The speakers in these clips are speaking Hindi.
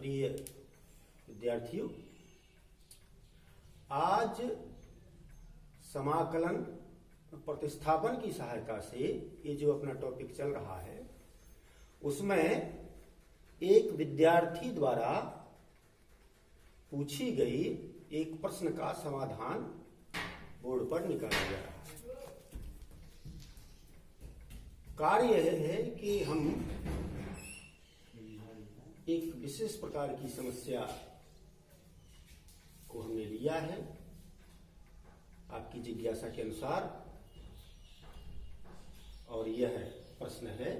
प्रिय विद्यार्थियों, आज समाकलन प्रतिस्थापन की सहायता से ये जो अपना टॉपिक चल रहा है उसमें एक विद्यार्थी द्वारा पूछी गई एक प्रश्न का समाधान बोर्ड पर निकाला जा रहा है। कार्य यह है कि हम एक विशेष प्रकार की समस्या को हमने लिया है आपकी जिज्ञासा के अनुसार, और यह प्रश्न है,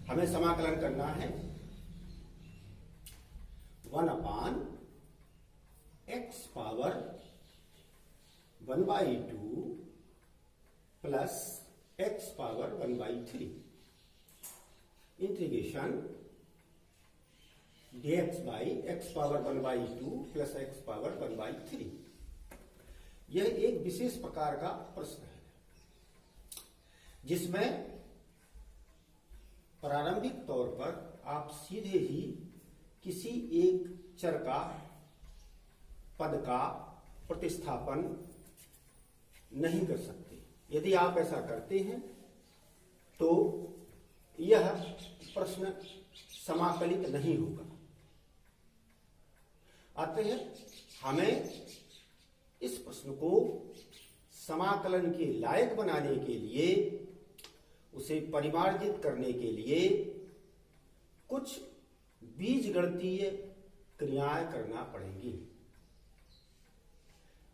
हमें समाकलन करना है 1/x power 1/2 plus x power 1/3 integration dx by x power 1/2 plus x power 1/3। यह एक विशेष प्रकार का प्रश्न है जिसमें प्रारंभिक तौर पर आप सीधे ही किसी एक चर का पद का प्रतिस्थापन नहीं कर सकते। यदि आप ऐसा करते हैं तो यह प्रश्न समाकलित नहीं होगा। अतः हमें इस प्रश्न को समाकलन के लायक बनाने के लिए, उसे परिमार्जित करने के लिए कुछ बीजगणितीय क्रियाएं करना पड़ेंगी।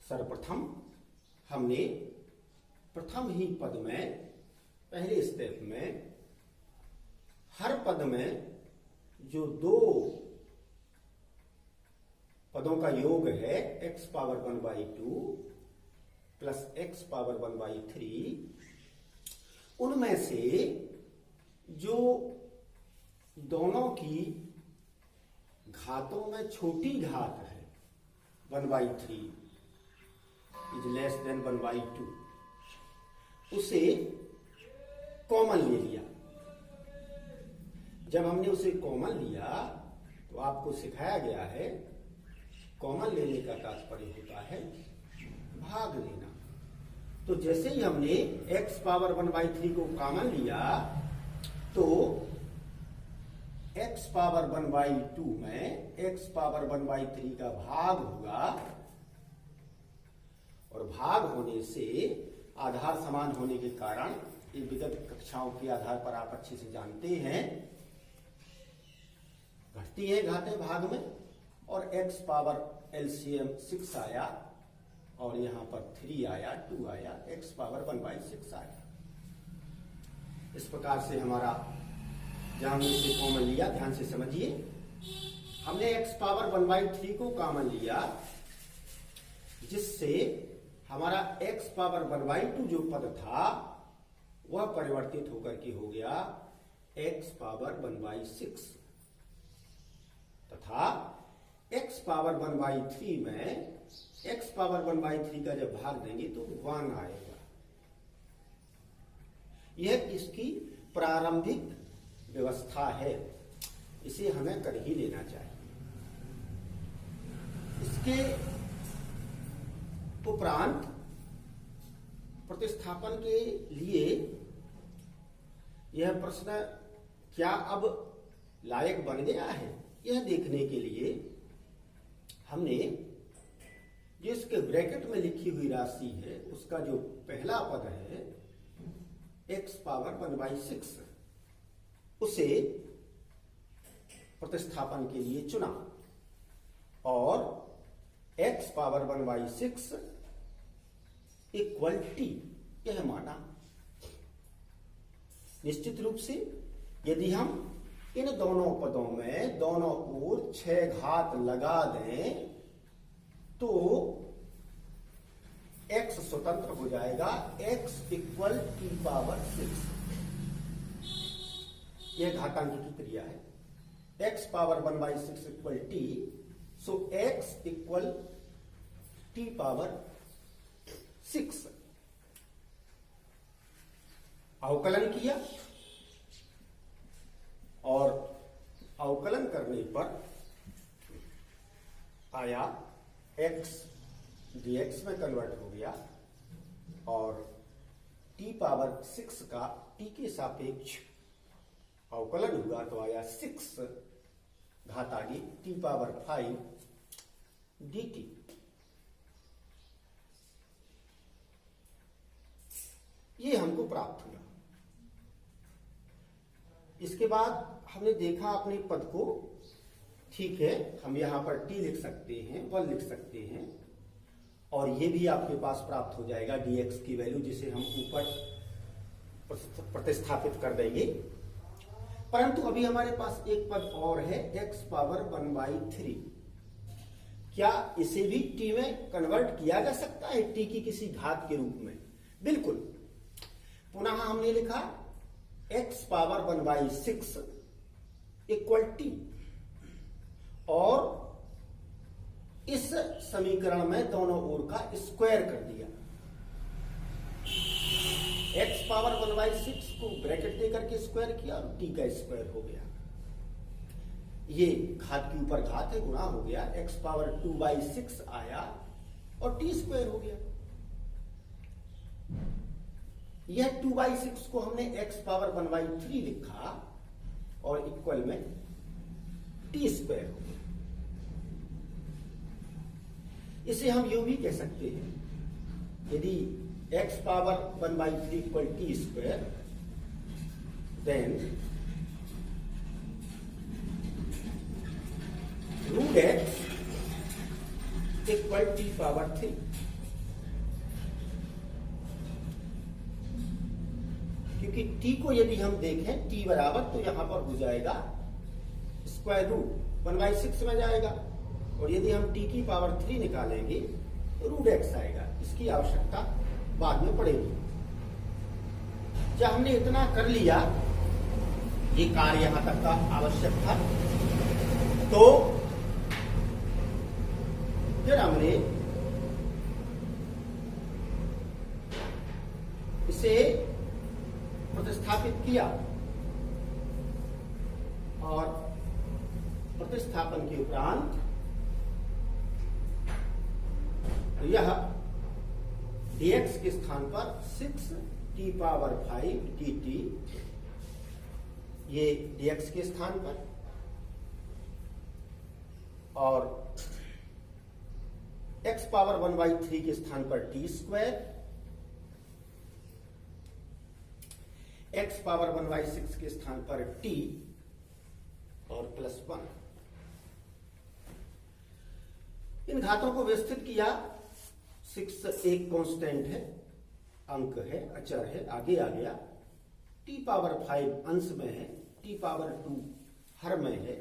सर्वप्रथम हमने प्रथम ही पद में, पहले स्टेप में, हर पद में जो दो पदों का योग है x power 1/2 plus x power 1/3, उनमें से जो दोनों की घातों में छोटी घात है 1/3 इज लेस देन 1/2, उसे कॉमन ले लिया। जब हमने उसे कॉमन लिया तो आपको सिखाया गया है कॉमन लेने का तात्पर्य होता है भाग लेना। तो जैसे ही हमने x पावर 1/3 को कॉमन लिया तो x पावर 1/2 में x पावर 1/3 का भाग होगा, और भाग होने से आधार समान होने के कारण, ये विगत कक्षाओं के आधार पर आप अच्छे से जानते हैं, घटती है घातें भाग में, और x पावर एलसीएम 6 आया और यहां पर 3 आया, 2 आया, x पावर 1/6 आया। इस प्रकार से हमारा, जहां हमने इसे कॉमन लिया, ध्यान से समझिए, हमने x पावर 1/3 को कॉमन लिया जिससे हमारा x पावर 1/2 जो पद था वह परिवर्तित होकर के हो गया x पावर 1/6, तथा x पावर 1/3 में x पावर 1/3 का जब भाग देंगे तो 1 आएगा। यह इसकी प्रारंभिक व्यवस्था है, इसे हमें कर ही लेना चाहिए। इसके उपरांत प्रतिस्थापन के लिए यह प्रश्न क्या अब लायक बन गया है, यह देखने के लिए हमने जो इसके ब्रैकेट में लिखी हुई राशि है उसका जो पहला पद है x पावर 1/6, उसे प्रतिस्थापन के लिए चुना और x पावर 1/6 इक्वल t यह माना। निश्चित रूप से यदि हम इन दोनों पदों में दोनों ओर 6 घात लगा दें तो x स्वतंत्र हो जाएगा, x इक्वल t पावर 6। यह घातांक की क्रिया है, x पावर 1/6 इक्वल t, सो x इक्वल t पावर 6। अवकलन किया और अवकलन समाकलन करने पर आया x dx में कन्वर्ट हो गया और t पावर 6 का t के सापेक्ष अवकलन हुआ तो आया 6 घात आगे t पावर 5 dt। ये हमको प्राप्त हुआ। इसके बाद हमने देखा अपने पद को, ठीक है, हम यहां पर t लिख सकते हैं, 1 लिख सकते हैं और ये भी आपके पास प्राप्त हो जाएगा dx की वैल्यू, जिसे हम ऊपर प्रतिस्थापित कर देंगे। परंतु अभी हमारे पास एक पद और है x पावर 1/3। क्या इसे भी t में कन्वर्ट किया जा सकता है, t की किसी घात के रूप में? बिल्कुल। पुनः हमने लिखा x पावर 1/6 इक्वल t, और इस समीकरण में दोनों ओर का स्क्वायर कर दिया। x पावर 1/6 को ब्रैकेट देकर के स्क्वायर किया और t का स्क्वायर हो गया। ये घात के ऊपर घात है, गुणा हो गया, x पावर 2/6 आया और t स्क्वायर हो गया। यह 2/6 को हमने x पावर 1/3 लिखा और इक्वल में t स्क्वायर हो गया। इसे हम यूं भी कह सकते हैं, यदि x power 1/3 equal t square, then root x equal t power 3। क्योंकि t को यदि हम देखें t बराबर, तो यहां पर हो जाएगा स्क्वायर रूट 1/6 में जाएगा, और यदि हम t की पावर 3 निकालेंगे तो रूट x आएगा। इसकी आवश्यकता बाद में पड़ेगी। जब हमने इतना कर लिया, ये कार्य यहां तक का आवश्यक था, तो फिर हमने इसे प्रतिस्थापित किया और प्रतिस्थापन के उपरांत यह dx के स्थान पर 6t पावर 5 dt, ये dx के स्थान पर, और x पावर 1/3 के स्थान पर t स्क्वायर, x पावर 1/6 के स्थान पर t और +1। इन घातों को व्यवस्थित किया। 6 एक कांस्टेंट है, अंक है, अचर है, आगे आ गया। t पावर 5 अंश में है, t पावर 2 हर में है,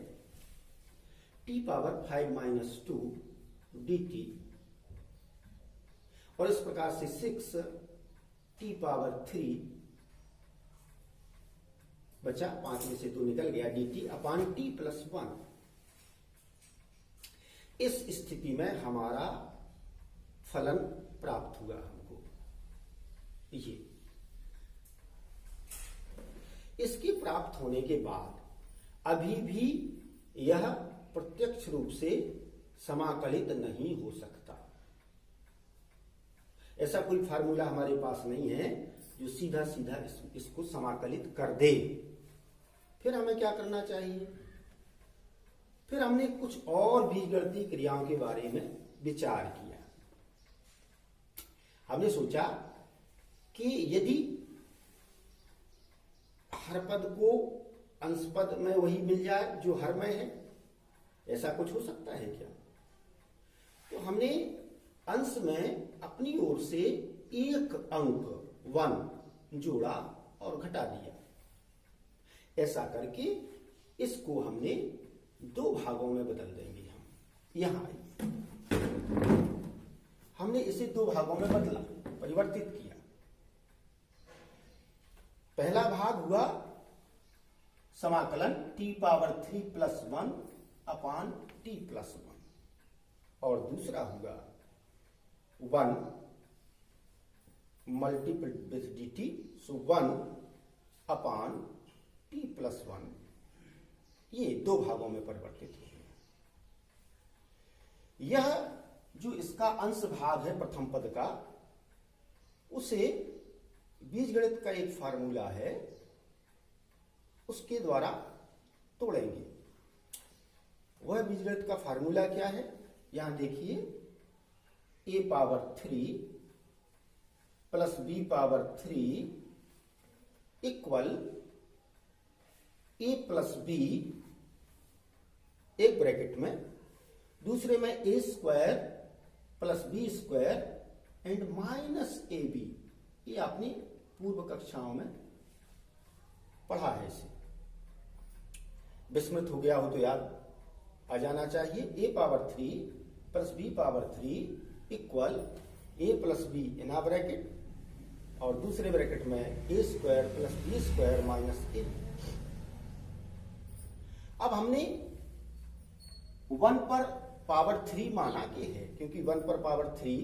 t पावर 5 - 2 dt, और इस प्रकार से 6 t पावर 3 बचा, 5 में से 2 निकल गया, dt अपान t +1। इस स्थिति में हमारा फलन प्राप्त हुआ हमको। ये इसके प्राप्त होने के बाद अभी भी यह प्रत्यक्ष रूप से समाकलित नहीं हो सकता। ऐसा कोई फार्मूला हमारे पास नहीं है जो सीधा सीधा इसको समाकलित कर दे। फिर हमें क्या करना चाहिए? फिर हमने कुछ और बीजगणितीय क्रियाओं के बारे में विचार किया। हमने सोचा कि यदि हर पद को अंश पद में वही मिल जाए जो हर में है, ऐसा कुछ हो सकता है क्या? तो हमने अंश में अपनी ओर से एक अंक 1 जोड़ा और घटा दिया। ऐसा करके इसको हमने 2 भागों में बदल देंगे। हम यहां हमने इसे 2 भागों में बदला, परिवर्तित किया। पहला भाग हुआ समाकलन t पावर 3 + 1 अपान t + 1, और दूसरा हुआ 1 multiplied with dt, so 1 upon t + 1 ये दो भागों में परिवर्तित हो गया। यह जो इसका अंश भाग है प्रथम पद का, उसे बीजगणित का एक फार्मूला है, उसके द्वारा तोड़ेंगे। वह बीजगणित का फार्मूला क्या है? यहां देखिए, a power 3 plus b power 3 equal a plus b, एक ब्रैकेट में, दूसरे में a square plus b square and minus ab। ये आपने पूर्व कक्षाओं में पढ़ा है। इसे विस्मृत हो गया हो तो याद आ जाना चाहिए। a power 3 plus b power 3 equal a plus b in आ ब्रैकेट और दूसरे ब्रैकेट में a square plus b square minus a। अब हमने 1 पर पावर 3 माना कि है, क्योंकि 1 पर पावर 3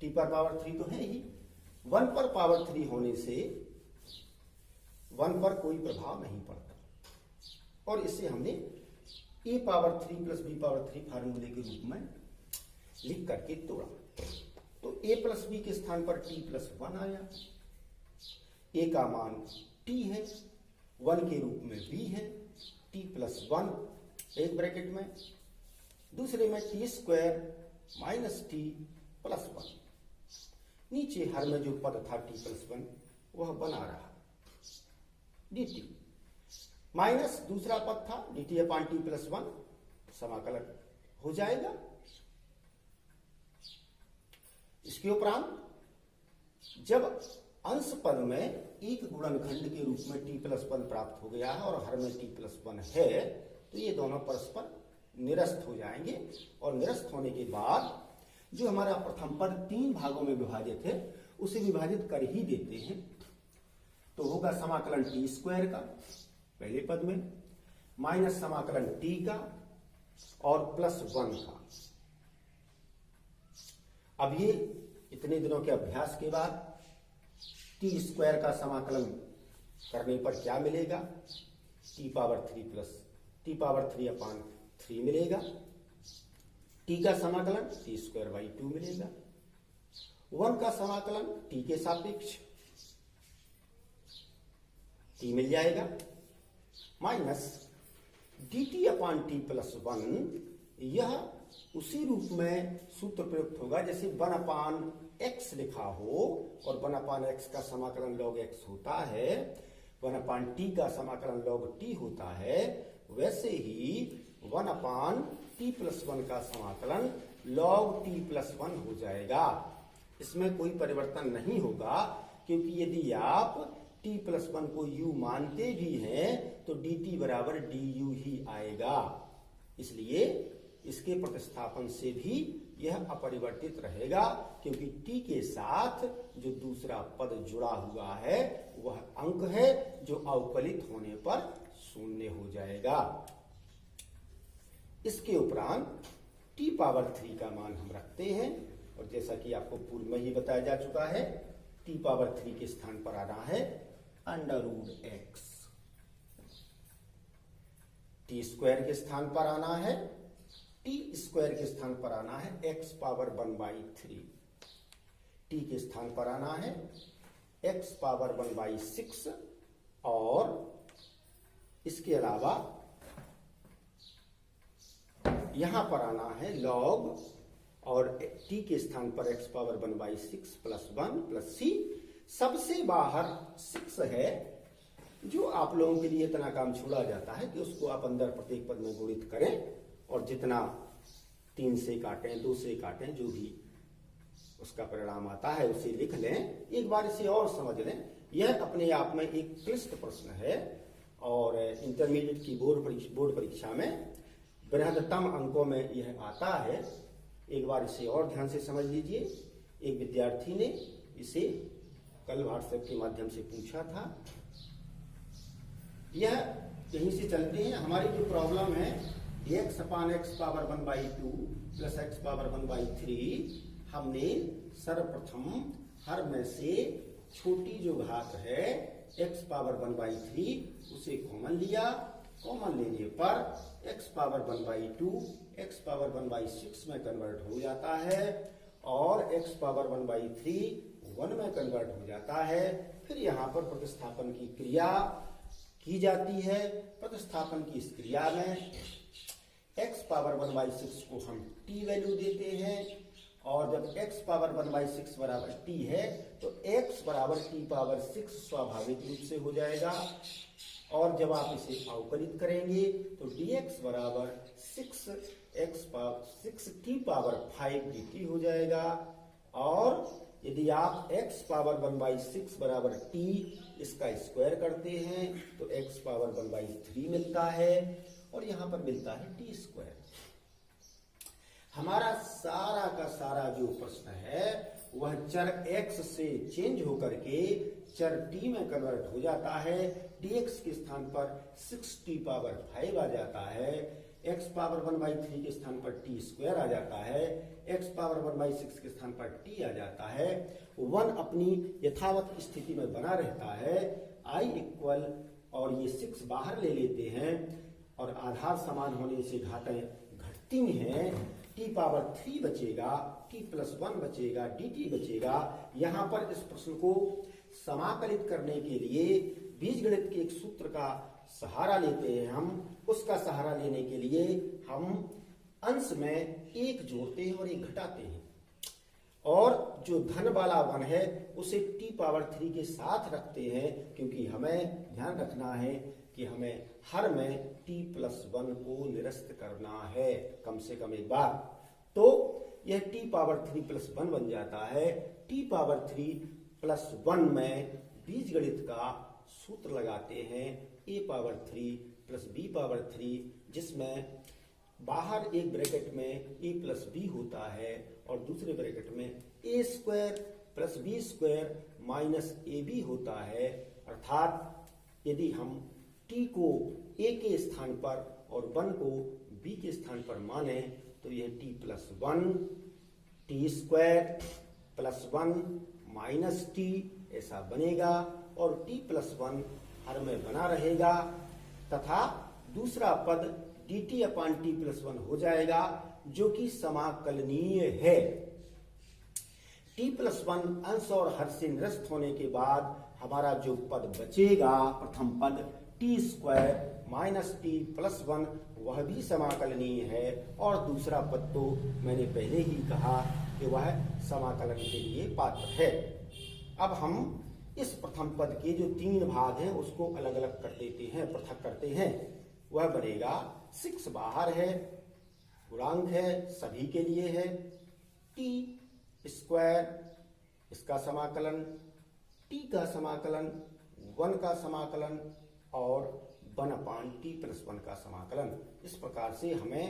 t पर पावर 3 तो है ही। 1 पर पावर 3 होने से 1 पर कोई प्रभाव नहीं पड़ता, और इसे हमने a power 3 plus b power 3 फार्मूले के रूप में लिख करके तोड़ा। तो a प्लस बी के स्थान पर t प्लस 1 आया। a का मान t है, 1 के रूप में b है, t प्लस 1 एक ब्रैकेट में, दूसरे में t square minus t plus 1। नीचे हर में जो पद था t प्लस 1 वह बना रहा, dt माइनस दूसरा पद था dt अपान t प्लस 1, समाकलन हो जाएगा। इसके उपरांत जब अंश पद में एक गुणनखंड के रूप में t प्लस 1 प्राप्त हो गया है और हर में t प्लस 1 है, तो ये दोनों परस्पर निरस्त हो जाएंगे। और निरस्त होने के बाद जो हमारा प्रथम पद 3 भागों में विभाजित है उसे विभाजित कर ही देते हैं। तो होगा समाकलन t स्क्वायर का पहले पद में, माइनस समाकलन t का और प्लस 1 का। अब ये इतने दिनों के अभ्यास के बाद t स्क्वायर का समाकलन करने पर क्या मिलेगा? t power 3 plus t power 3 अपान 3 मिलेगा। t का समाकलन t स्क्वायर बाई 2 मिलेगा। 1 का समाकलन t के सापेक्ष t मिल जाएगा, माइनस dt अपान t प्लस 1। यह उसी रूप में सूत्र प्रयुक्त होगा जैसे 1 अपान x लिखा हो, और 1 अपान x का समाकलन log x होता है, 1 अपान t का समाकलन log t होता है। वैसे ही 1 अपान t प्लस 1 का समाकलन log t प्लस 1 हो जाएगा। इसमें कोई परिवर्तन नहीं होगा, क्योंकि यदि आप t प्लस 1 को u मानते भी हैं तो dt बराबर du ही आएगा। इसलिए इसके प्रतिस्थापन से भी यह अपरिवर्तित रहेगा, क्योंकि t के साथ जो दूसरा पद जुड़ा हुआ है वह अंक है जो अवकलित होने पर शून्य हो जाएगा। इसके उपरांत t पावर 3 का मान हम रखते हैं, और जैसा कि आपको पूर्व में ही बताया जा चुका है, t पावर 3 के स्थान पर आना है √x, t स्क्वायर के स्थान पर आना है, t स्क्वायर के स्थान पर आना है x पावर 1/3, t के स्थान पर आना है x पावर 1/6, और इसके अलावा यहां पर आना है log, और t के स्थान पर x power 1/6 plus 1 plus c। सबसे बाहर 6 है, जो आप लोगों के लिए इतना काम छोड़ा जाता है कि उसको आप अंदर प्रत्येक पद में गुणित करें, और जितना 3 से काटें, 2 से काटें, जो भी उसका परिणाम आता है उसे लिख लें। एक बार इसे और समझ लें, यह अपने आप में एक क्लिष्ट प्रश्न है, और इंटरमीडिएट की बोर्ड परीक्षा में बृहत्तम अंकों में यह आता है। एक बार इसे और ध्यान से समझ लीजिए। एक विद्यार्थी ने इसे कल व्हाट्सएप के माध्यम से पूछा था। यह यहीं से चलते हैं। हमारी जो प्रॉब्लम है x अपान x power 1/2 plus x power 1/3, हमने सर्वप्रथम हर में से छोटी जो घात है x पावर 1/3 उसे कॉमन लिया, कॉमन लेने पर x पावर 1/2 x पावर 1/6 में कन्वर्ट हो जाता है और x पावर 1/3 1 में कन्वर्ट हो जाता है। फिर यहाँ पर प्रतिस्थापन की क्रिया की जाती है। प्रतिस्थापन की इस क्रिया में x पावर 1/6 को हम t वैल्यू देते हैं और जब x पावर 1/6 बराबर t है तो x बराबर t पावर 6 स्वाभाविक रूप से हो जाएगा और जब आप इसे अवकलित करेंगे तो dx बराबर 6t पावर 5 dt हो जाएगा। और यदि आप x पावर 1/6 बराबर t इसका स्क्वायर करते हैं तो x पावर 1/3 मिलता है और यहां पर मिलता है t स्क्वायर। हमारा सारा का सारा जो प्रश्न है वह चर x से चेंज होकर के चर t में कन्वर्ट हो जाता है। dx के स्थान पर 6t पावर 5 आ जाता है, x पावर 1/3 के स्थान पर t स्क्वायर आ जाता है, x पावर 1/6 के स्थान पर t आ जाता है। 1 अपनी यथावत स्थिति में बना रहता है। i इक्वल और ये 6 बाहर ले लेते हैं और आधार समान होने से घातें घटती हैं। t पावर 3 बचेगा, t प्लस 1 बचेगा, dt बचेगा। यहाँ पर इस प्रश्न को समाकलित करने के लिए बीजगणित के एक सूत्र का सहारा लेते हैं हम। उसका सहारा लेने के लिए हम अंश में एक जोड़ते हैं और एक घटाते हैं और जो धन वाला 1 है उसे t पावर 3 के साथ रखते हैं क्योंकि हमें ध्यान रखना है कि हमें हर में t प्लस 1 को निरस्त करना है कम से कम एक बार। तो यह t पावर 3 प्लस 1 बन जाता है। t पावर 3 प्लस 1 में बीजगणित का सूत्र लगाते हैं a power 3 plus b power 3 जिसमें बाहर एक ब्रैकेट में a प्लस b होता है और दूसरे ब्रैकेट में a square plus b square minus ab होता है। अर्थात यदि हम t को a के स्थान पर और 1 को b के स्थान पर माने तो यह t plus 1 t square plus 1 minus t ऐसा बनेगा और t प्लस 1 हर में बना रहेगा तथा दूसरा पद dt अपान t प्लस 1 हो जाएगा जो कि समाकलनीय है। t प्लस 1 अंश और हर से निरस्त होने के बाद हमारा जो पद बचेगा प्रथम पद t square minus t plus 1 वह भी समाकलनीय है और दूसरा पद तो मैंने पहले ही कहा कि वह समाकलन के लिए पात्र है। अब हम इस प्रथम पद के जो 3 भाग हैं उसको अलग अलग कर देते हैं, पृथक करते हैं। वह बनेगा 6 बाहर है, गुणांक है, सभी के लिए है, t स्क्वायर इसका समाकलन, t का समाकलन, 1 का समाकलन और 1 अपान t प्लस 1 का समाकलन। इस प्रकार से हमें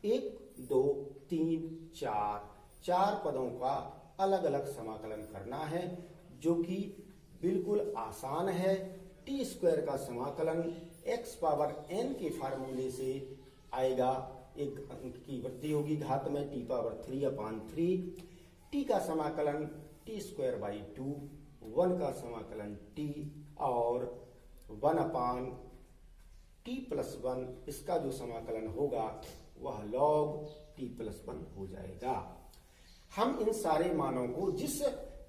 1 2 3 4 पदों का अलग अलग समाकलन करना है जो कि बिल्कुल आसान है। t स्क्वायर का समाकलन x पावर n के फार्मूले से आएगा, एक अंक की वृद्धि होगी घात में t पावर 3 अपान 3। t का समाकलन t स्क्वायर बाई 2, 1 का समाकलन t और 1 अपान t प्लस 1 इसका जो समाकलन होगा वह log t प्लस 1 हो जाएगा। हम इन सारे मानों को जिस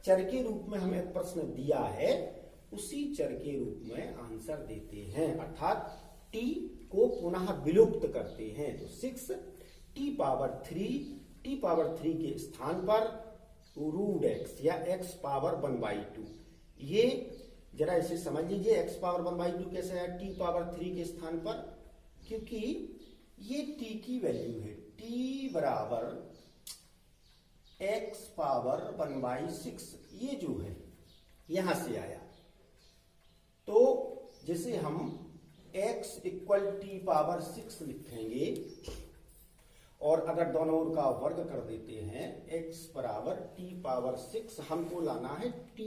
चर के रूप में हमें प्रश्न दिया है उसी चर के रूप में आंसर देते हैं, अर्थात t को पुनः विलुप्त करते हैं। तो 6 t पावर 3 के स्थान पर रूट x या x पावर 1/2। ये जरा इसे समझ लीजिए, x पावर 1/2 कैसे है t पावर 3 के स्थान पर, क्योंकि ये t की वैल्यू है। t बराबर x पावर 1/6 ये जो है यहां से आया, तो जैसे हम x इक्वल t पावर 6 लिखेंगे और अगर दोनों ओर का वर्ग कर देते हैं x बराबर t पावर 6, हमको लाना है t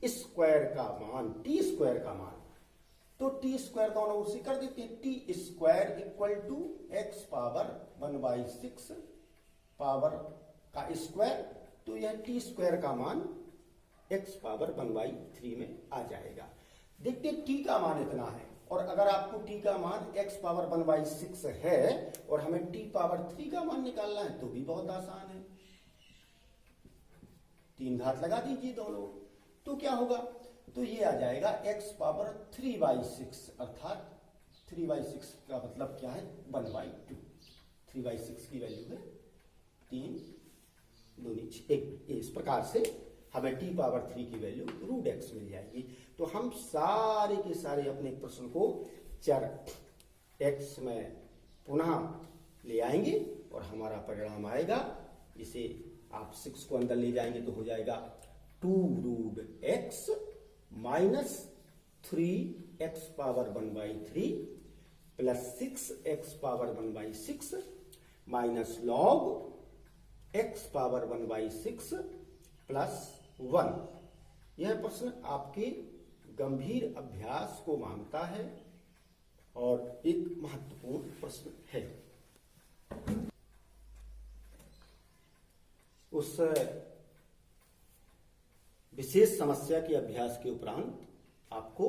स्क्वायर का मान, t स्क्वायर का मान। तो t स्क्वायर दोनों ओर से कर देते हैं, t square equal to x power 1/6 power का स्क्वायर, तो यह t स्क्वायर का मान x पावर 1/3 में आ जाएगा। देखते t का मान इतना है और अगर आपको t का मान x पावर 1/6 है और हमें t पावर 3 का मान निकालना है तो भी बहुत आसान है, 3 घात लगा दीजिए दोनों, तो क्या होगा, तो ये आ जाएगा x पावर 3/6, अर्थात 3/6 का मतलब क्या है 1/2, 3/6 की वैल्यू है 3 दूनी 1। इस प्रकार से हमें t पावर 3 की वैल्यू √x मिल जाएगी। तो हम सारे के सारे अपने प्रश्न को चर x में पुनः ले आएंगे और हमारा परिणाम आएगा, इसे आप 6 को अंदर ले जाएंगे तो हो जाएगा 2√x minus 3x power 1/3 plus 6x power 1/6 minus log x power 1/6 plus 1। यह प्रश्न आपके गंभीर अभ्यास को मांगता है और एक महत्वपूर्ण प्रश्न है। उस विशेष समस्या के अभ्यास के उपरांत आपको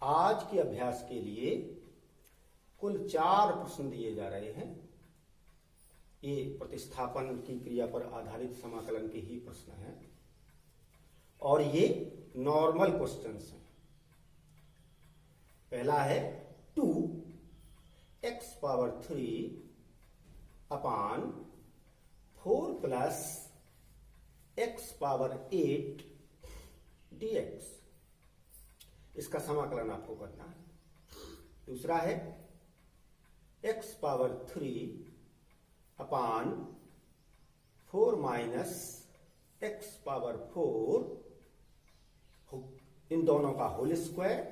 आज के अभ्यास के लिए कुल 4 प्रश्न दिए जा रहे हैं। ये प्रतिस्थापन की क्रिया पर आधारित समाकलन के ही प्रश्न हैं और ये नॉर्मल क्वेश्चंस हैं। पहला है 2x पावर 3 अपान 4 प्लस x पावर 8 dx, इसका समाकलन आपको करना है। दूसरा है x पावर 3 अपान 4 माइनस x पावर 4, इन दोनों का होल स्क्वायर,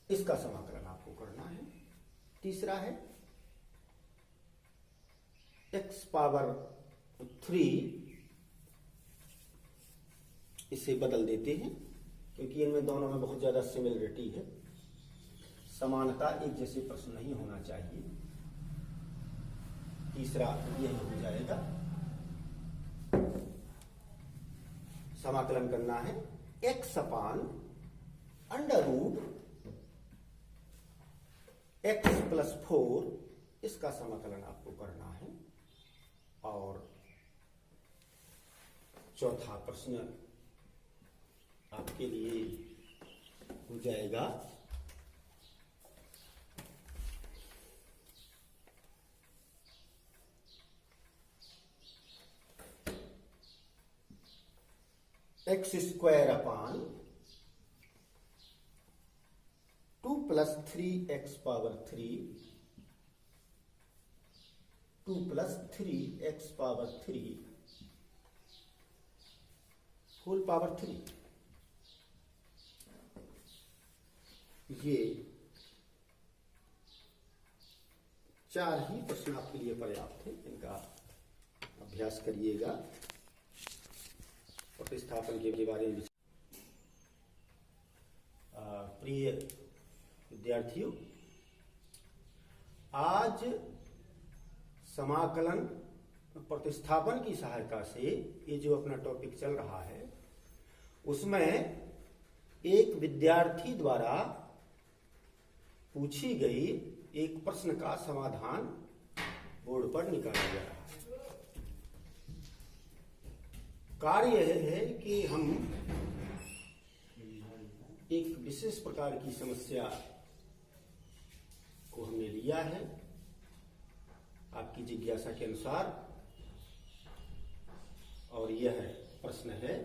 इसका समाकलन आपको करना है। तीसरा है x पावर 3, इसे बदल देते हैं क्योंकि इनमें दोनों में बहुत ज्यादा सिमिलरिटी है, समानता एक जैसे प्रश्न नहीं होना चाहिए। तीसरा यह हो जाएगा, समाकलन करना है x upon under root x plus 4, इसका समाकलन आपको करना है। और चौथा प्रश्न आपके लिए हो जाएगा x square upon 2 plus 3x power 3, 2 plus 3x power 3 whole power 3। ये 4 ही प्रश्न आपके लिए पर्याप्त है, इनका अभ्यास करिएगा। प्रतिस्थापन के बारे में प्रिय विद्यार्थियों, आज समाकलन प्रतिस्थापन की सहायता से ये जो अपना टॉपिक चल रहा है उसमें एक विद्यार्थी द्वारा पूछी गई एक प्रश्न का समाधान बोर्ड पर निकाला जा रहा है। कार्य यह है कि हम एक विशेष प्रकार की समस्या को हमने लिया है आपकी जिज्ञासा के अनुसार, और यह प्रश्न है,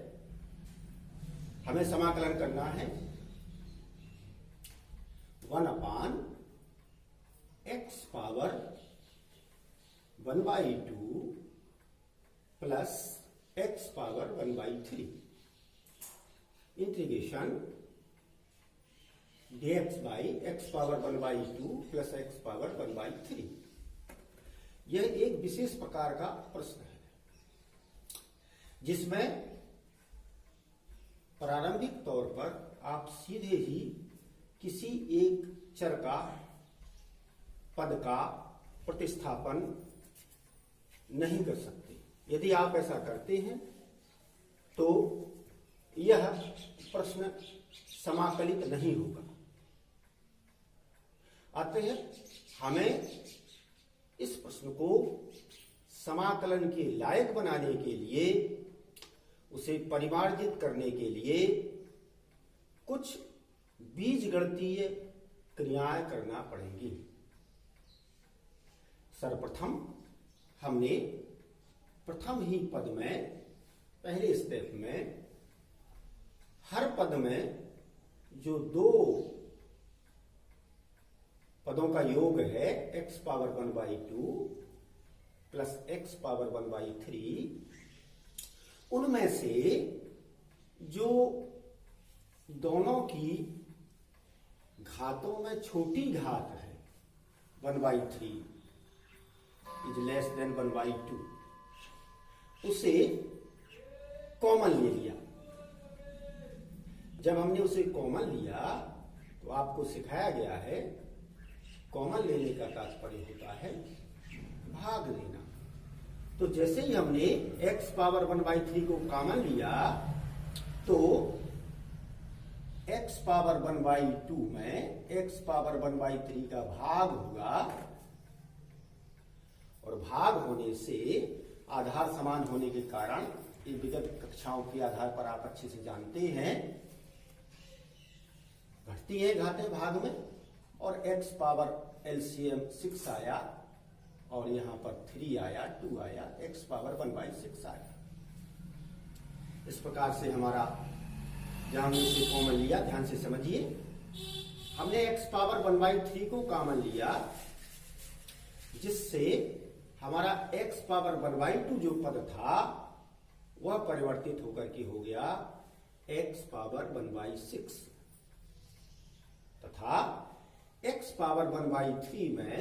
हमें समाकलन करना है 1 अपान x power 1/2 plus x power 1/3 integration dx by x power 1/2 plus x power 1/3। यह एक विशेष प्रकार का प्रश्न है जिसमें प्रारंभिक तौर पर आप सीधे ही किसी एक चर का पद का प्रतिस्थापन नहीं कर सकते। यदि आप ऐसा करते हैं तो यह प्रश्न समाकलित नहीं होगा। अतः हमें इस प्रश्न को समाकलन के लायक बनाने के लिए, उसे परिमार्जित करने के लिए कुछ बीजगणितीय क्रियाएं करना पड़ेंगी। सर्वप्रथम हमने प्रथम ही पद में, पहले स्टेप में, हर पद में जो दो पदों का योग है x power 1/2 plus x power 1/3, उनमें से जो दोनों की घातों में छोटी घात है 1/3 इज लेस देन 1/2, उसे कॉमन ले लिया। जब हमने उसे कॉमन लिया तो आपको सिखाया गया है कॉमन लेने का तात्पर्य होता है भाग लेना। तो जैसे ही हमने x पावर 1/3 को कॉमन लिया तो x पावर 1/2 में x पावर 1/3 का भाग होगा, और भाग होने से आधार समान होने के कारण, ये विगत कक्षाओं के आधार पर आप अच्छे से जानते हैं, घटती है घातें भाग में, और x पावर LCM 6 आया, और यहां पर 3 आया, 2 आया, x पावर 1/6 आया। इस प्रकार से हमारा जहां हमने इसे कॉमन लिया, ध्यान से समझिए, हमने x पावर 1/3 को कॉमन लिया, जिससे हमारा x पावर 1/2 जो पद था वह परिवर्तित होकर के हो गया x पावर 1/6, तथा x पावर 1/3 में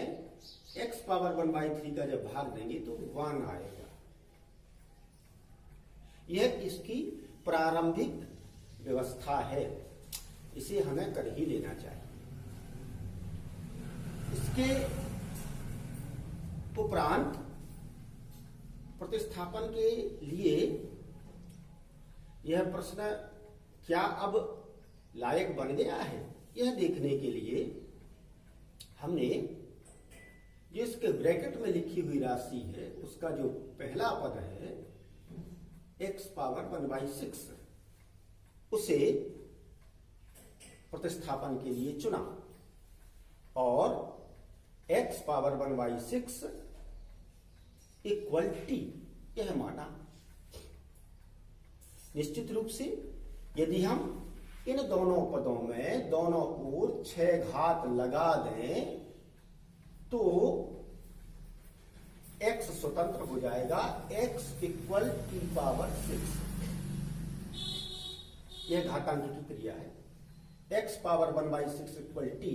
x पावर 1/3 का जब भाग देंगे तो 1 आएगा। यह इसकी प्रारंभिक व्यवस्था है, इसे हमें कर ही लेना चाहिए। इसके उपरांत प्रतिस्थापन के लिए यह प्रश्न क्या अब लायक बन गया है, यह देखने के लिए हमने जिसके ब्रैकेट में लिखी हुई राशि है उसका जो पहला पद है x पावर 1/6, उसे प्रतिस्थापन के लिए चुना और x पावर 1/6 इक्वल t यह माना। निश्चित रूप से यदि हम इन दोनों पदों में दोनों ओर 6 घात लगा दें तो x स्वतंत्र हो जाएगा, x इक्वल t पावर 6। यह घातांक की क्रिया है, x पावर 1/6 इक्वल t,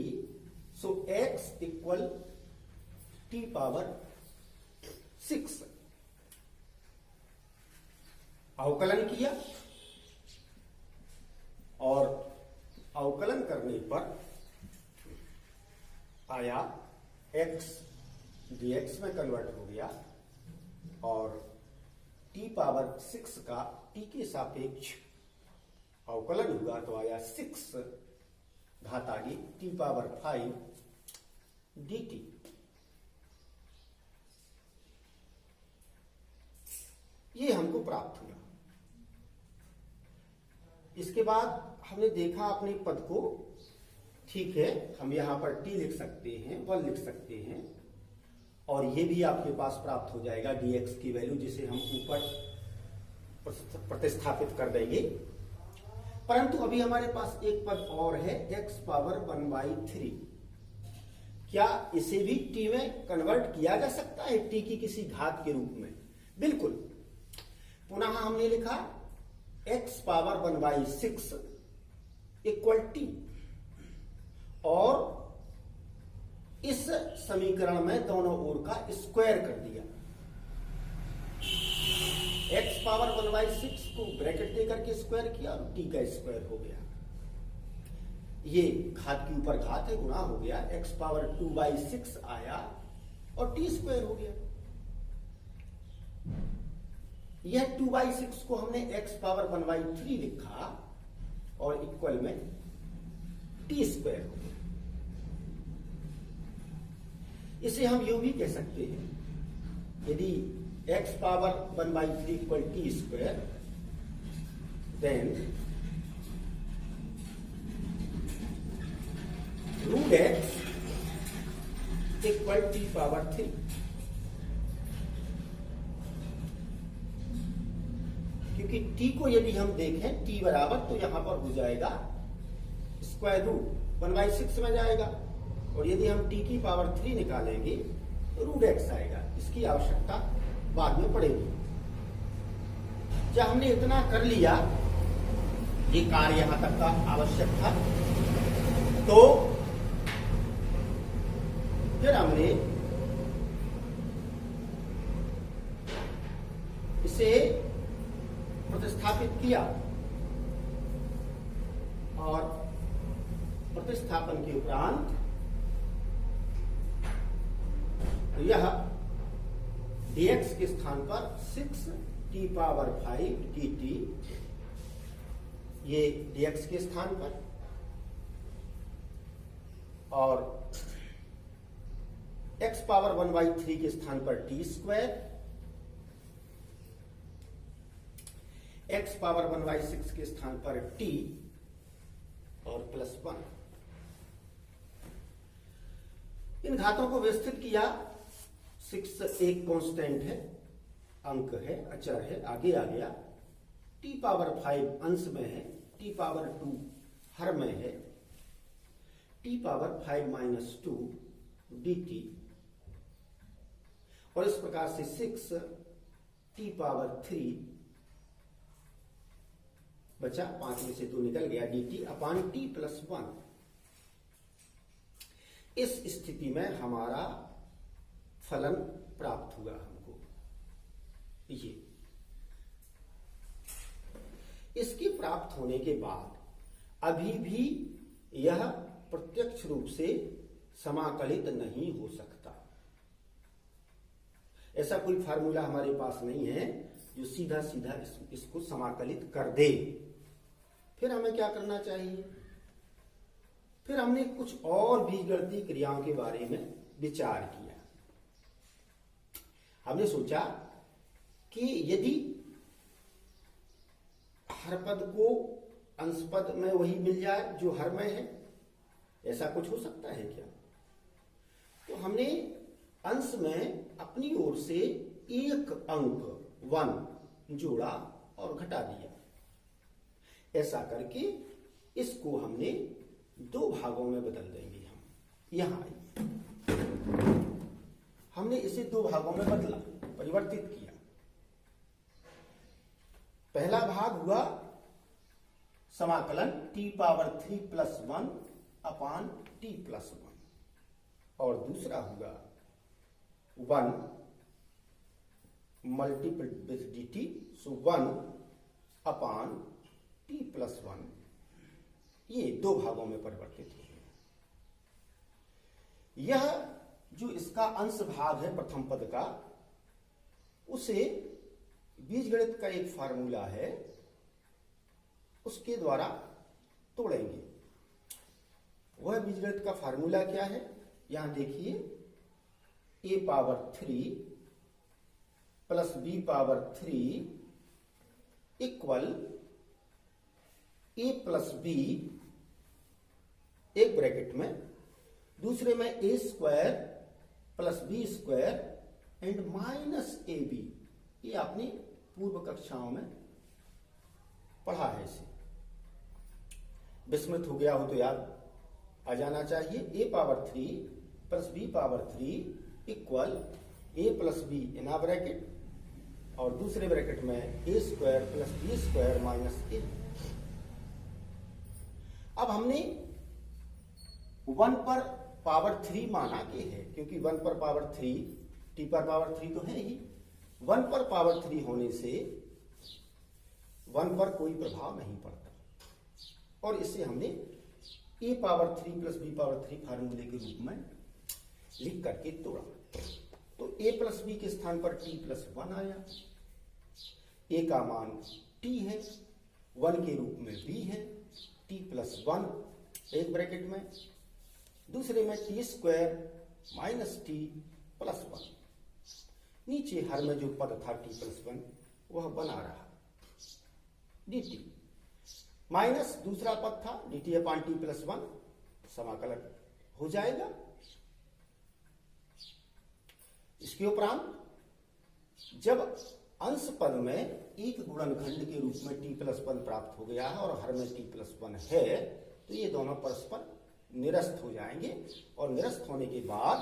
सो x इक्वल t पावर 6। अवकलन किया और अवकलन करने पर आया x dx में कन्वर्ट हो गया, और t पावर 6 का t के सापेक्ष अवकलन हुआ तो आया 6 घात आगे t पावर 5 dt। ये हमको प्राप्त हुआ। इसके बाद हमने देखा अपने पद को, ठीक है हम यहां पर t लिख सकते हैं, 1 लिख सकते हैं, और ये भी आपके पास प्राप्त हो जाएगा dx की वैल्यू, जिसे हम ऊपर प्रतिस्थापित कर देंगे। परंतु अभी हमारे पास एक पद और है x पावर 1/3। क्या इसे भी t में कन्वर्ट किया जा सकता है, t की किसी घात के रूप में? बिल्कुल। पुनः हमने लिखा x पावर 1/6 इक्वल t, और इस समीकरण में दोनों ओर का स्क्वायर कर दिया। x पावर 1/6 को ब्रैकेट देकर के स्क्वायर किया और t का स्क्वायर हो गया। ये घात के ऊपर घात है, गुणा हो गया, x पावर 2/6 आया और t स्क्वायर हो गया। यह 2/6 को हमने x पावर 1/3 लिखा और इक्वल में टी स्क्वायर हो गया। इसे हम यूं भी कह सकते हैं, यदि x power 1/3 equal t square, then root x equal t power 3। क्योंकि t को यदि हम देखें t बराबर, तो यहां पर हो जाएगा स्क्वायर रूट 1/6 में जाएगा, और यदि हम t की पावर 3 निकालेंगे तो रूट x आएगा। इसकी आवश्यकता बाद में पड़ेगी। जब हमने इतना कर लिया, ये कार्य यहां तक का आवश्यक था, तो फिर हमने इसे प्रतिस्थापित किया, और प्रतिस्थापन के उपरांत तो यह dx के स्थान पर 6t पावर 5 dt, ये dx के स्थान पर, और x पावर 1/3 के स्थान पर टी स्क्वायर, x पावर 1/6 के स्थान पर t और +1। इन घातों को व्यवस्थित किया। 6 एक कांस्टेंट है, अंक है, अचर है, आगे आ गया। t पावर 5 अंश में है, t पावर 2 हर में है, t पावर 5 - 2 dt, और इस प्रकार से 6 t पावर 3 बचा, 5 में से 2 निकल गया, dt अपान t + 1। इस स्थिति में हमारा फलन प्राप्त हुआ हमको। ये इसके प्राप्त होने के बाद अभी भी यह प्रत्यक्ष रूप से समाकलित नहीं हो सकता। ऐसा कोई फार्मूला हमारे पास नहीं है जो सीधा सीधा इसको समाकलित कर दे। फिर हमें क्या करना चाहिए? फिर हमने कुछ और बीजगणितीय क्रियाओं के बारे में विचार किया। हमने सोचा कि यदि हर पद को अंश पद में वही मिल जाए जो हर में है, ऐसा कुछ हो सकता है क्या? तो हमने अंश में अपनी ओर से एक अंक 1 जोड़ा और घटा दिया। ऐसा करके इसको हमने 2 भागों में बदल देंगे। हम यहां हमने इसे 2 भागों में बदला, परिवर्तित किया। पहला भाग हुआ समाकलन t पावर 3 + 1 अपान t + 1, और दूसरा हुआ 1 multiple with dt, so 1 upon t + 1। ये 2 भागों में परिवर्तित हो गया। यह जो इसका अंश भाग है प्रथम पद का, उसे बीजगणित का एक फार्मूला है, उसके द्वारा तोड़ेंगे। वह बीजगणित का फार्मूला क्या है? यहां देखिए, a power 3 plus b power 3 equal a plus b, एक ब्रैकेट में, दूसरे में a square plus b square and minus ab। ये आपने पूर्व कक्षाओं में पढ़ा है। इसे विस्मृत हो गया हो तो याद आ जाना चाहिए। a power 3 plus b power 3 equal a plus b in आ ब्रैकेट, और दूसरे ब्रैकेट में a square plus b square minus a। अब हमने 1 पर पावर 3 माना कि है, क्योंकि 1 पर पावर 3 t पर पावर 3 तो है ही। 1 पर पावर 3 होने से 1 पर कोई प्रभाव नहीं पड़ता, और इसे हमने a power 3 plus b power 3 फार्मूले के रूप में लिख करके तोड़ा। तो a प्लस b के स्थान पर t + 1 आया। a का मान t है, 1 के रूप में b है, t + 1 एक ब्रैकेट में, दूसरे में T square minus T plus 1, नीचे हर में जो पद था टी प्लस 1 वह बना रहा, डी टी माइनस दूसरा पद था D T upon T plus 1, समाकलन हो जाएगा। इसके उपरांत जब अंश पद में एक गुणनखंड के रूप में टी प्लस 1 प्राप्त हो गया है और हर में टी प्लस 1 है, तो ये दोनों परस्पर निरस्त हो जाएंगे। और निरस्त होने के बाद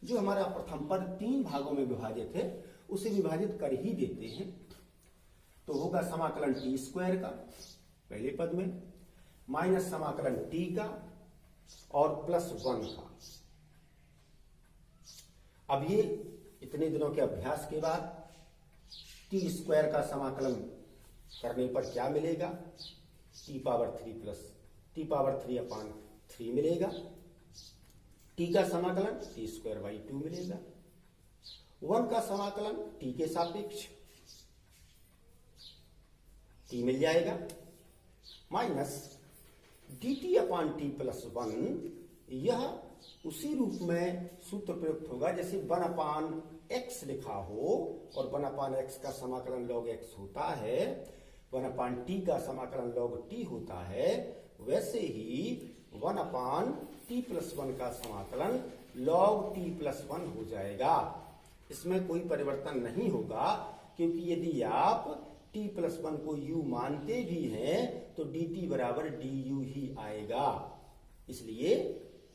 जो हमारा प्रथम पद 3 भागों में विभाजित है उसे विभाजित कर ही देते हैं, तो होगा समाकलन टी स्क्वायर का पहले पद में, माइनस समाकलन टी का और प्लस 1 का। अब ये इतने दिनों के अभ्यास के बाद टी स्क्वायर का समाकलन करने पर क्या मिलेगा, T power 3 plus T power 3 अपान 3 मिलेगा। टी का समाकलन टी स्क्वायर बाई 2 मिलेगा। 1 का समाकलन टी के सापेक्ष टी मिल जाएगा, minus D T upon T plus 1, यह उसी रूप में सूत्र प्रयुक्त होगा जैसे 1 अपान एक्स लिखा हो और 1 अपान एक्स का समाकलन लॉग एक्स होता है, 1 अपान टी का समाकलन लॉग टी होता है, वैसे ही 1 अपान टी प्लस 1 का समाकलन लॉग टी प्लस 1 हो जाएगा। इसमें कोई परिवर्तन नहीं होगा, क्योंकि यदि आप टी प्लस 1 को u मानते भी हैं तो dt बराबर du ही आएगा। इसलिए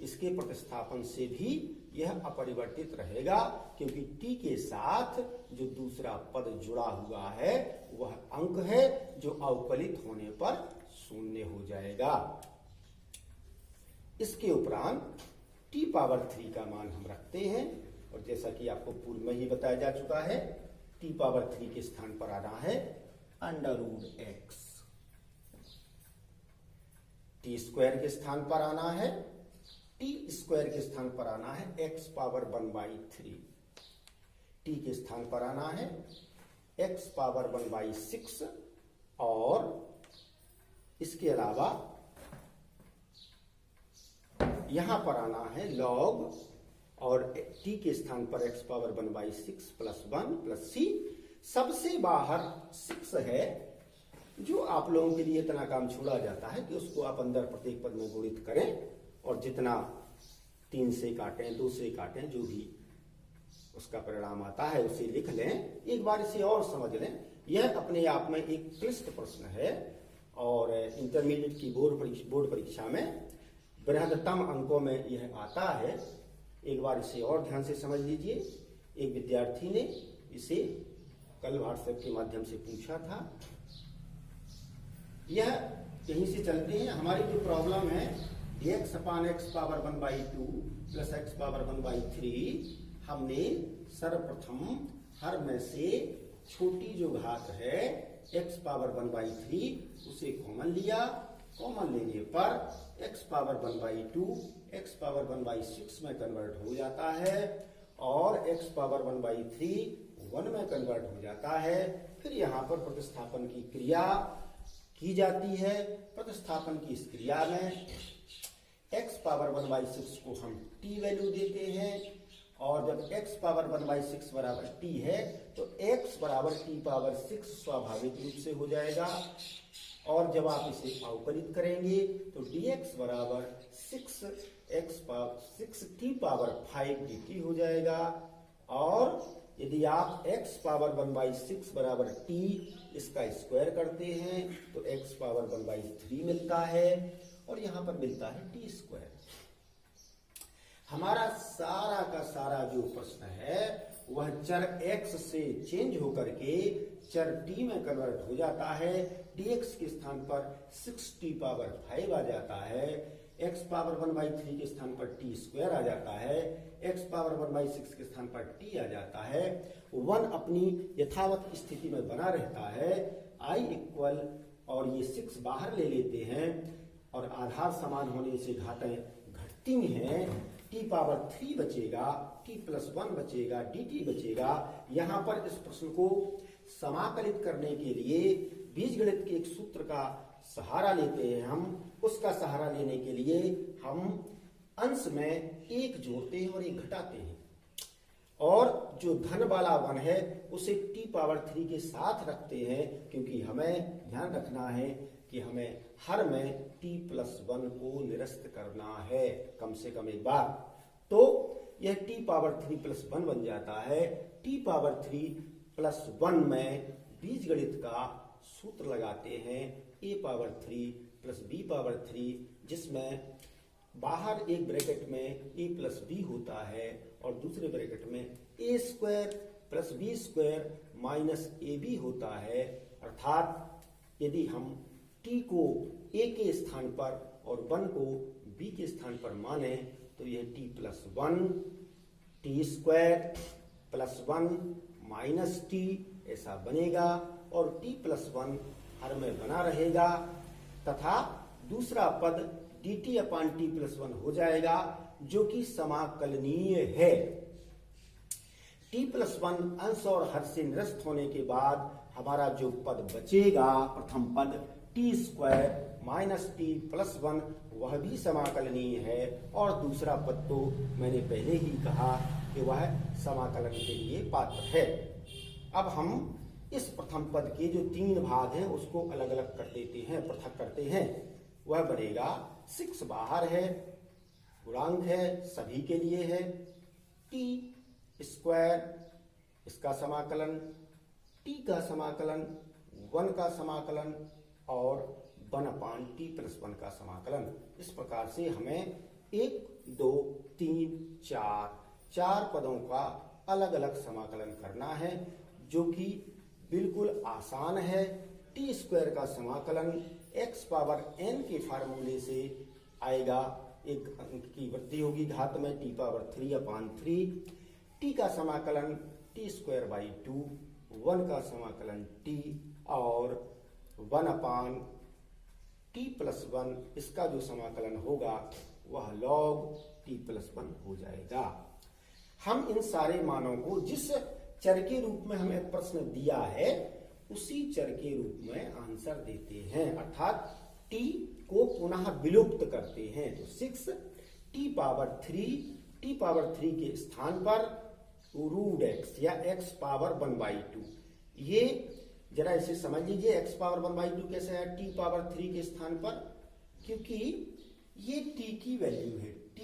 इसके प्रतिस्थापन से भी यह अपरिवर्तित रहेगा, क्योंकि t के साथ जो दूसरा पद जुड़ा हुआ है वह अंक है जो अवकलित होने पर शून्य हो जाएगा। इसके उपरांत t पावर 3 का मान हम रखते हैं, और जैसा कि आपको पूर्व में ही बताया जा चुका है, t पावर 3 के स्थान पर आना है √x, टी स्क्वायर के स्थान पर आना है, टी स्क्वायर के स्थान पर आना है x पावर 1/3, टी के स्थान पर आना है x पावर 1/6, और इसके अलावा यहां पर आना है log, और t के स्थान पर x power 1/6 plus 1 plus c, सबसे बाहर 6 है, जो आप लोगों के लिए इतना काम छोड़ा जाता है कि उसको आप अंदर प्रत्येक पद में गुणित करें और जितना 3 से काटें, 2 से काटें, जो भी उसका परिणाम आता है उसे लिख लें। एक बार इसे और समझ लें, यह अपने आप में एक क्लिष्ट प्रश्न है और इंटरमीडिएट की बोर्ड परीक्षा में बृहत्तम अंकों में यह आता है। एक बार इसे और ध्यान से समझ लीजिए। एक विद्यार्थी ने इसे कल व्हाट्सएप के माध्यम से पूछा था। यह यहीं से चलते हैं। हमारी जो प्रॉब्लम है dx अपान x power 1/2 plus x power 1/3, हमने सर्वप्रथम हर में से छोटी जो घात है x पावर 1/3 उसे कॉमन लिया। कॉमन लेने पर x पावर 1/2 x पावर 1/6 में कन्वर्ट हो जाता है और x पावर 1/3 1 में कन्वर्ट हो जाता है। फिर यहाँ पर प्रतिस्थापन की क्रिया की जाती है। प्रतिस्थापन की इस क्रिया में x पावर 1/6 को हम t वैल्यू देते हैं, और जब x पावर 1/6 बराबर t है तो x बराबर t पावर 6 स्वाभाविक रूप से हो जाएगा। और जब आप इसे अवकलित करेंगे तो dx बराबर 6t पावर 5 dt हो जाएगा। और यदि आप x पावर 1/6 बराबर t इसका स्क्वायर करते हैं तो x पावर 1/3 मिलता है, और यहां पर मिलता है t स्क्वायर। हमारा सारा का सारा जो प्रश्न है वह चर x से चेंज होकर के चर t में कन्वर्ट हो जाता है। dx के स्थान पर 6t पावर 5 आ जाता है, x पावर 1/3 के स्थान पर t स्क्वायर आ जाता है, x पावर 1/6 के स्थान पर t आ जाता है। 1 अपनी यथावत स्थिति में बना रहता है, i इक्वल, और ये 6 बाहर ले लेते हैं और आधार समान होने से घातें घटती हैं। t पावर 3 बचेगा, t प्लस 1 बचेगा, dt बचेगा। यहाँ पर इस प्रश्न को समाकलित करने के लिए बीजगणित के एक सूत्र का सहारा लेते हैं हम, उसका सहारा लेने के लिए हम अंश में एक जोड़ते हैं और एक घटाते हैं, और जो धन वाला 1 है उसे t पावर 3 के साथ रखते हैं, क्योंकि हमें ध्यान रखना है कि हमें हर में t+1 को निरस्त करना है कम से कम एक बार। तो यह t पावर 3+1 बन जाता है। t पावर 3+1 में बीजगणित का सूत्र लगाते हैं a power 3 plus b power 3, जिसमें बाहर एक ब्रैकेट में a प्लस बी होता है और दूसरे ब्रैकेट में a square plus b square minus a b होता है। अर्थात यदि हम t को a के स्थान पर और 1 को b के स्थान पर माने तो यह t+1 t square plus 1 minus t ऐसा बनेगा, और t+1 हर में बना रहेगा तथा दूसरा पद dt/t+1 हो जाएगा, जो कि समाकलनीय है। t+1 अंश और हर से निरस्त होने के बाद हमारा जो पद बचेगा, प्रथम पद t स्क्वायर माइनस t+1, वह भी समाकलनीय है, और दूसरा पद तो मैंने पहले ही कहा कि वह समाकलन के लिए पात्र है। अब हम इस प्रथम पद के जो 3 भाग हैं उसको अलग अलग कर देते हैं, पृथक करते हैं। वह बनेगा 6 बाहर है, गुणांक है, सभी के लिए है, t स्क्वायर इसका समाकलन, t का समाकलन, 1 का समाकलन और 1/t+1 का समाकलन। इस प्रकार से हमें 1 2 3 4 पदों का अलग अलग समाकलन करना है, जो कि बिल्कुल आसान है। टी स्क्वायर का समाकलन x पावर n के फार्मूले से आएगा, एक अंक की वृद्धि होगी घात में t पावर 3/3। t का समाकलन t स्क्वायर बाई 2, 1 का समाकलन t और 1/t+1, इसका जो समाकलन होगा वह log t+1 हो जाएगा। हम इन सारे मानों को जिस चर के रूप में हमें प्रश्न दिया है उसी चर के रूप में आंसर देते हैं, अर्थात t को पुनः विलुप्त करते हैं। तो 6 t पावर 3 के स्थान पर √x या x पावर 1/2, ये जरा इसे समझ लीजिए। x पावर 1/2 कैसे है t पावर 3 के स्थान पर, क्योंकि ये t की वैल्यू है, t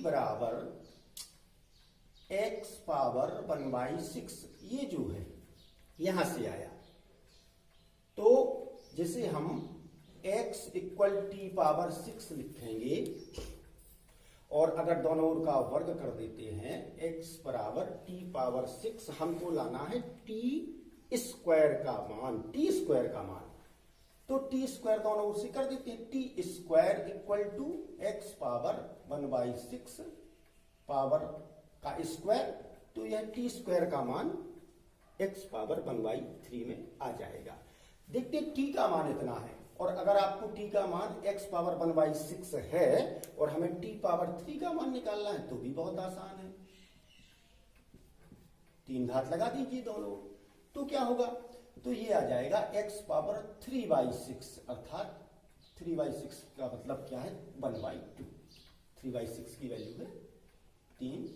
बराबर x पावर 1/6, ये जो है यहां से आया। तो जैसे हम x इक्वल t पावर 6 लिखेंगे और अगर दोनों ओर का वर्ग कर देते हैं, x बराबर t पावर 6, हमको लाना है t स्क्वायर का मान, t स्क्वायर का मान। तो t स्क्वायर दोनों ओर से कर देते हैं, t square equal to x power 1/6 power का स्क्वायर, तो यह t स्क्वायर का मान x पावर 1/3 में आ जाएगा। देखते t का मान इतना है, और अगर आपको t का मान x पावर 1/6 है और हमें t पावर 3 का मान निकालना है तो भी बहुत आसान है, 3 घात लगा दीजिए दोनों, तो क्या होगा, तो ये आ जाएगा x पावर 3/6, अर्थात 3/6 का मतलब क्या है 1/2। 3/6 की वैल्यू है 3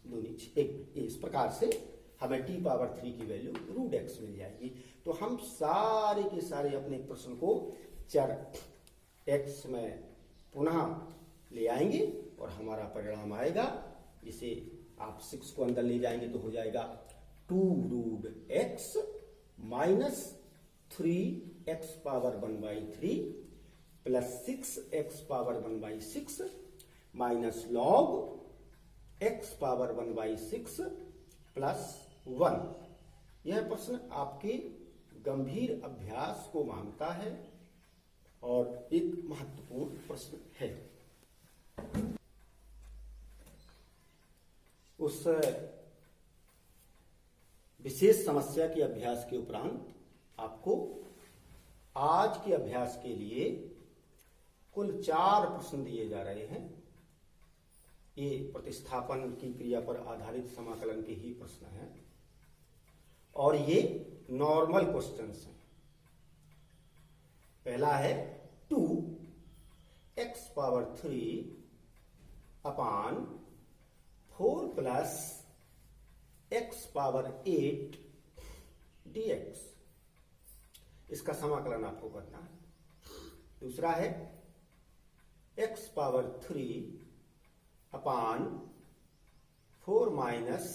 दूनी 1। इस प्रकार से हमें t पावर 3 की वैल्यू √x मिल जाएगी। तो हम सारे के सारे अपने प्रश्न को चर x में पुनः ले आएंगे और हमारा परिणाम आएगा। इसे आप 6 को अंदर ले जाएंगे तो हो जाएगा 2√x minus 3x power 1/3 plus 6x power 1/6 minus log x power 1/6 plus 1। यह प्रश्न आपके गंभीर अभ्यास को मांगता है और एक महत्वपूर्ण प्रश्न है। उस विशेष समस्या के अभ्यास के उपरांत आपको आज के अभ्यास के लिए कुल 4 प्रश्न दिए जा रहे हैं। ये प्रतिस्थापन की क्रिया पर आधारित समाकलन के ही प्रश्न हैं और ये नॉर्मल क्वेश्चंस हैं। पहला है 2 एक्स पावर 3 अपान 4 प्लस एक्स पावर 8 dx। इसका समाकलन आपको करना है। दूसरा है एक्स पावर 3 अपान 4 माइनस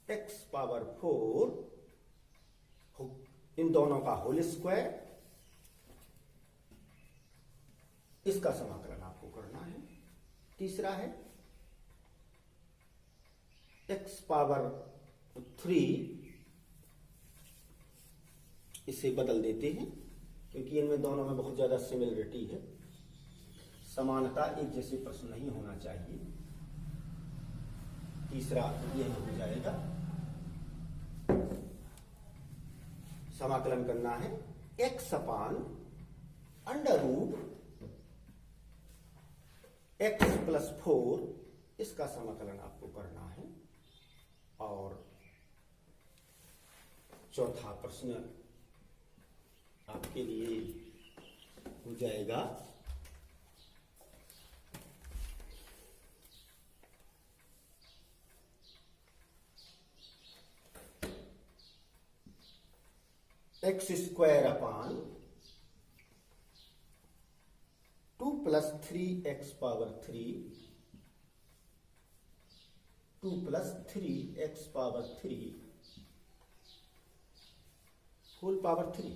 एक्स पावर 4, इन दोनों का होल स्क्वायर। इसका समाकलन आपको करना है। तीसरा है एक्स पावर 3, इसे बदल देते हैं क्योंकि इनमें दोनों में बहुत ज्यादा सिमिलरिटी है। समानता एक जैसे प्रश्न नहीं होना चाहिए। तीसरा यह हो जाएगा, समाकलन करना है x upon under root x plus 4, इसका समाकलन आपको करना है। और चौथा प्रश्न आपके लिए हो जाएगा x square upon 2 plus 3 x power 3, 2 plus 3 x power 3 whole power 3।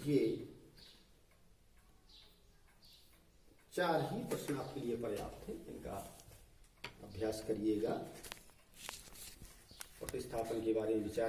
ये 4 ही प्रश्न आपके लिए पर्याप्त है। इनका अभ्यास करिएगा। प्रतिस्थापन के बारे में विचार